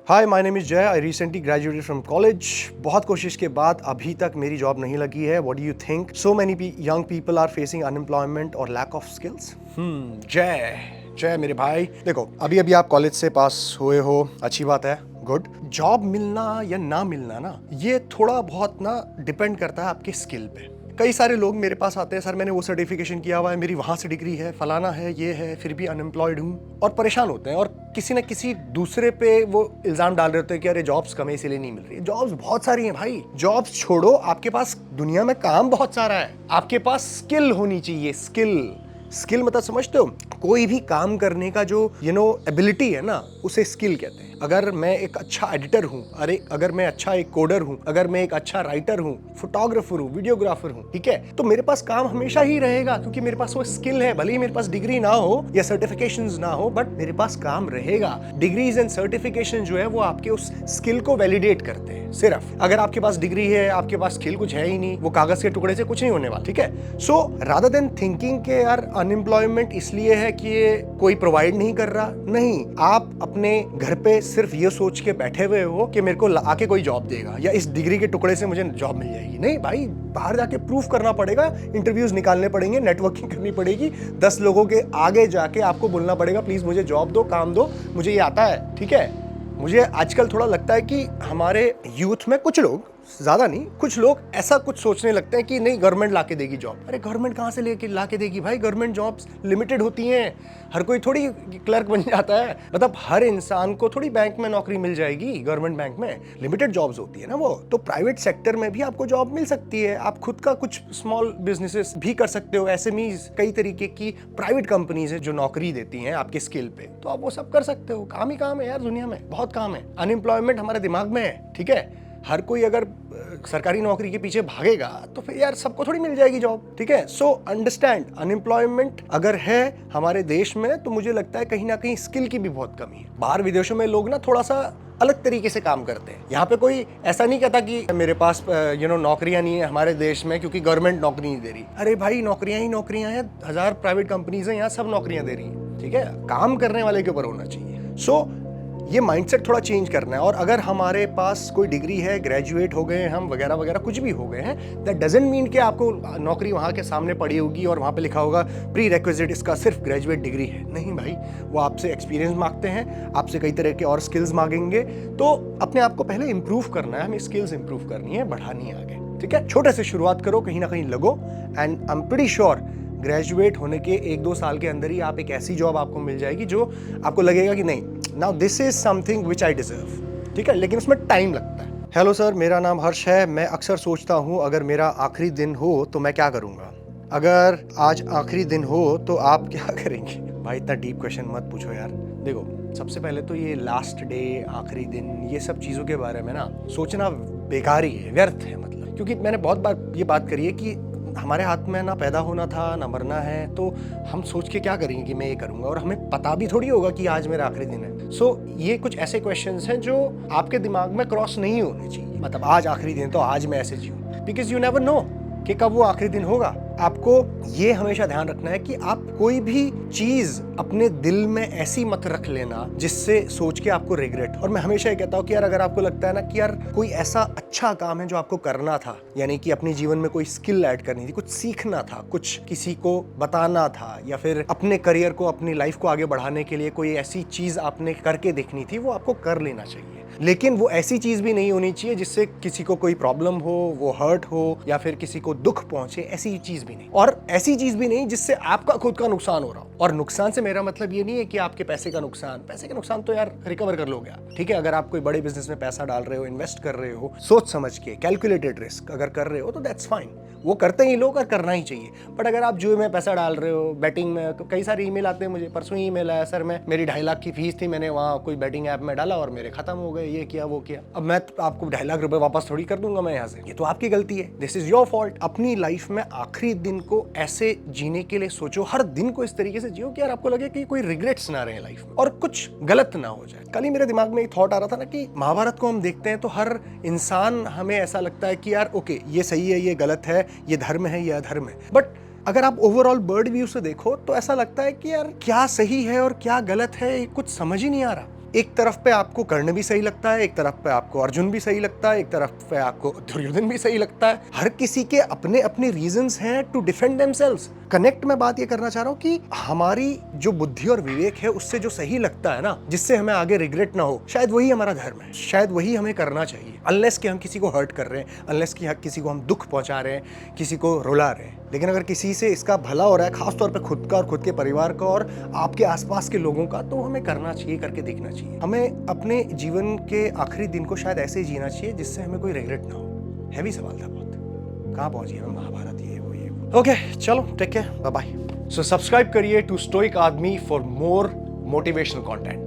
Hi, my name is जय। I recently graduated from college. बहुत कोशिश के बाद अभी तक मेरी जॉब नहीं लगी है। What do you think? So many young people are facing unemployment और लैक ऑफ स्किल्स। जय जय मेरे भाई, देखो अभी अभी आप कॉलेज से पास हुए हो, अच्छी बात है, गुड। जॉब मिलना या ना मिलना ना, ये थोड़ा बहुत ना डिपेंड करता है आपके स्किल पे। कई सारे लोग मेरे पास आते हैं, सर मैंने वो सर्टिफिकेशन किया हुआ है, मेरी वहां से डिग्री है, फलाना है, ये है, फिर भी अनएम्प्लॉयड हूँ, और परेशान होते हैं और किसी न किसी दूसरे पे वो इल्जाम डाल रहे होते हैं कि अरे जॉब्स कम है इसीलिए नहीं मिल रही है। जॉब्स बहुत सारी हैं भाई, जॉब्स छोड़ो, आपके पास दुनिया में काम बहुत सारा है। आपके पास स्किल होनी चाहिए। स्किल मतलब समझते हो? कोई भी काम करने का जो एबिलिटी है ना, उसे स्किल कहते हैं। अगर मैं एक अच्छा एडिटर हूँ, अगर मैं अच्छा एक कोडर हूँ, अगर मैं एक अच्छा राइटर हूँ, फोटोग्राफर हूँ, वीडियोग्राफर हूँ, ठीक है, तो मेरे पास काम हमेशा ही रहेगा क्योंकि मेरे पास वो स्किल है। भले ही मेरे पास डिग्री ना हो या सर्टिफिकेशंस ना हो, बट मेरे पास काम रहेगा। डिग्रीज एंड सर्टिफिकेशन जो है वो आपके उस स्किल को वैलिडेट करते हैं। सिर्फ अगर आपके पास डिग्री है, आपके पास स्किल कुछ है ही नहीं, वो कागज के टुकड़े से कुछ नहीं होने वाला, ठीक है। सो रादर देन थिंकिंग के यार अनएम्प्लॉयमेंट इसलिए है कि ये कोई प्रोवाइड नहीं कर रहा, नहीं, आप अपने घर पे सिर्फ ये सोच के बैठे हुए हो कि मेरे को आके कोई जॉब देगा या इस डिग्री के टुकड़े से मुझे जॉब मिल जाएगी। नहीं भाई, बाहर जाके प्रूफ करना पड़ेगा, इंटरव्यूज निकालने पड़ेंगे, नेटवर्किंग करनी पड़ेगी, 10 लोगों के आगे जाके आपको बोलना पड़ेगा प्लीज मुझे जॉब दो, काम दो, मुझे ये आता है, ठीक है। मुझे आजकल थोड़ा लगता है कि हमारे यूथ में कुछ लोग, ज्यादा नहीं, कुछ लोग ऐसा कुछ सोचने लगते हैं कि नहीं गवर्नमेंट लाके देगी जॉब। अरे गवर्नमेंट कहाँ से लेके लाके देगी भाई? गवर्नमेंट जॉब्स लिमिटेड होती हैं, हर कोई थोड़ी क्लर्क बन जाता है। मतलब हर इंसान को थोड़ी बैंक में नौकरी मिल जाएगी। गवर्नमेंट बैंक में लिमिटेड जॉब्स होती है ना वो। तो प्राइवेट सेक्टर में भी आपको जॉब मिल सकती है। आप खुद का कुछ स्मॉल बिजनेसेस भी कर सकते हो, एसएमईज, कई तरीके की प्राइवेट कंपनीज है जो नौकरी देती हैं आपके स्किल पे, तो आप वो सब कर सकते हो। काम ही काम है यार, दुनिया में बहुत काम है। अनएम्प्लॉयमेंट हमारे दिमाग में है, ठीक है। हर कोई अगर सरकारी नौकरी के पीछे भागेगा तो फिर यार सबको थोड़ी मिल जाएगी जॉब, ठीक है। सो अंडरस्टैंड, अनएम्प्लॉयमेंट अगर है हमारे देश में तो मुझे लगता है कहीं ना कहीं स्किल की भी बहुत कमी है। बाहर विदेशों में लोग ना थोड़ा सा अलग तरीके से काम करते हैं। यहाँ पे कोई ऐसा नहीं कहता कि मेरे पास नौकरियां नहीं है हमारे देश में क्योंकि गवर्नमेंट नौकरी नहीं दे रही। अरे भाई, नौकरियां ही नौकरियां हैं, 1000 प्राइवेट कंपनीज हैं, यहाँ सब नौकरियां दे रही हैं, ठीक है। काम करने वाले के ऊपर होना चाहिए। सो ये माइंडसेट थोड़ा चेंज करना है। और अगर हमारे पास कोई डिग्री है, ग्रेजुएट हो गए हम, वगैरह वगैरह कुछ भी हो गए हैं, दैट डजंट मीन कि आपको नौकरी वहाँ के सामने पड़ी होगी और वहाँ पे लिखा होगा प्री रिक्विजिट इसका सिर्फ ग्रेजुएट डिग्री है। नहीं भाई, वो आपसे एक्सपीरियंस मांगते हैं, आपसे कई तरह के और स्किल्स मांगेंगे। तो अपने आप को पहले इंप्रूव करना है, हमें स्किल्स इंप्रूव करनी है, बढ़ानी है आगे, ठीक है। छोटे से शुरुआत करो, कहीं ना कहीं लगो, and I am pretty sure graduate होने के 1-2 साल के अंदर ही आप एक ऐसी जॉब आपको मिल जाएगी जो आपको लगेगा कि नहीं, now this is something which I deserve, ठीक है। लेकिन उसमें टाइम लगता है। हेलो सर, मेरा नाम हर्ष है। मैं अक्सर सोचता हूँ अगर मेरा आखिरी दिन हो तो मैं क्या करूँगा। अगर आज आखिरी दिन हो तो आप क्या करेंगे? भाई इतना डीप क्वेश्चन मत पूछो यार। देखो, सबसे पहले तो ये लास्ट डे, आखिरी दिन, ये सब चीज़ों के बारे में ना सोचना बेकार ही है, व्यर्थ है। मतलब क्योंकि मैंने बहुत बार ये बात करी है कि हमारे हाथ में ना पैदा होना था ना मरना है, तो हम सोच के क्या करेंगे कि मैं ये करूंगा, और हमें पता भी थोड़ी होगा कि आज मेरा आखिरी दिन है। सो ये कुछ ऐसे क्वेश्चंस हैं जो आपके दिमाग में क्रॉस नहीं होने चाहिए। मतलब आज आखिरी दिन तो आज मैं ऐसे जीऊं, बिकॉज यू नेवर नो कि कब वो आखिरी दिन होगा। आपको ये हमेशा ध्यान रखना है कि आप कोई भी चीज अपने दिल में ऐसी मत रख लेना जिससे सोच के आपको रिग्रेट। और मैं हमेशा ये कहता हूँ कि यार अगर आपको लगता है ना कि यार कोई ऐसा अच्छा काम है जो आपको करना था, यानी कि अपने जीवन में कोई स्किल ऐड करनी थी, कुछ सीखना था, कुछ किसी को बताना था, या फिर अपने करियर को, अपनी लाइफ को आगे बढ़ाने के लिए कोई ऐसी चीज आपने करके देखनी थी, वो आपको कर लेना चाहिए। लेकिन वो ऐसी चीज भी नहीं होनी चाहिए जिससे किसी को कोई प्रॉब्लम हो, वो हर्ट हो, या फिर किसी को दुख पहुंचे, ऐसी चीज भी नहीं। और ऐसी चीज भी नहीं जिससे आपका खुद का नुकसान हो रहा हो। और नुकसान से मेरा मतलब ये नहीं है कि आपके पैसे का नुकसान, पैसे का नुकसान तो यार रिकवर कर लोगे आप, ठीक है। अगर आप कोई बड़े बिजनेस में पैसा डाल रहे हो, इन्वेस्ट कर रहे हो, सोच समझ के, कैलकुलेटेड रिस्क अगर कर रहे हो तो दैट्स फाइन, वो करते ही लोग और करना ही चाहिए। बट अगर आप जुए में पैसा डाल रहे हो, बैटिंग में, कई सारे ईमेल आते हैं मुझे, परसों ही ईमेल आया, सर मैं, मेरी 2.5 लाख की फीस थी, मैंने वहाँ कोई बैटिंग ऐप में डाला और मेरे खत्म हो गए, ये किया वो किया। अब मैं आपको 2.5 लाख रुपए वापस थोड़ी कर दूंगा मैं यहाँ से, ये तो आपकी गलती है, दिस इज योर फॉल्ट। अपनी लाइफ में आखिरी दिन को ऐसे जीने के लिए सोचो, हर दिन को इस तरीके से जियो कि यार आपको लगे कि कोई रिग्रेट्स ना रहे लाइफ में और कुछ गलत ना हो जाए। कल ही मेरे दिमाग में एक थॉट आ रहा था ना कि महाभारत को हम देखते हैं तो हर इंसान, हमें ऐसा लगता है कि यार ओके ये सही है, ये गलत है, ये धर्म है, ये अधर्म है। बट अगर आप ओवरऑल बर्ड व्यू से देखो तो ऐसा लगता है कि यार क्या सही है और क्या गलत है, कुछ समझ ही नहीं आ रहा। एक तरफ पे आपको कर्ण भी सही लगता है, एक तरफ पे आपको अर्जुन भी सही लगता है, एक तरफ पे आपको दुर्योधन भी सही लगता है। हर किसी के अपने अपने रीजंस हैं टू डिफेंड देमसेल्व्स। कनेक्ट मैं बात ये करना चाह रहा हूँ कि हमारी जो बुद्धि और विवेक है उससे जो सही लगता है ना, जिससे हमें आगे रिग्रेट ना हो, शायद वही हमारा धर्म है, शायद वही हमें करना चाहिए। अनलेस कि हम किसी को हर्ट कर रहे हैं, अनलेस कि किसी को हम दुख पहुंचा रहे हैं, किसी को रुला रहे हैं। लेकिन अगर किसी से इसका भला हो रहा है, खासतौर पे खुद का और खुद के परिवार का और आपके आसपास के लोगों का, तो हमें करना चाहिए, करके देखना चाहिए। हमें अपने जीवन के आखिरी दिन को शायद ऐसे ही जीना चाहिए जिससे हमें कोई रिग्रेट ना हो। हैवी सवाल था बहुत। कहाँ पहुंची है महाभारत, ये वो ये वो। ओके चलो, take care, bye bye. So subscribe करिए टू स्टोइक आदमी फॉर मोर मोटिवेशनल कंटेंट।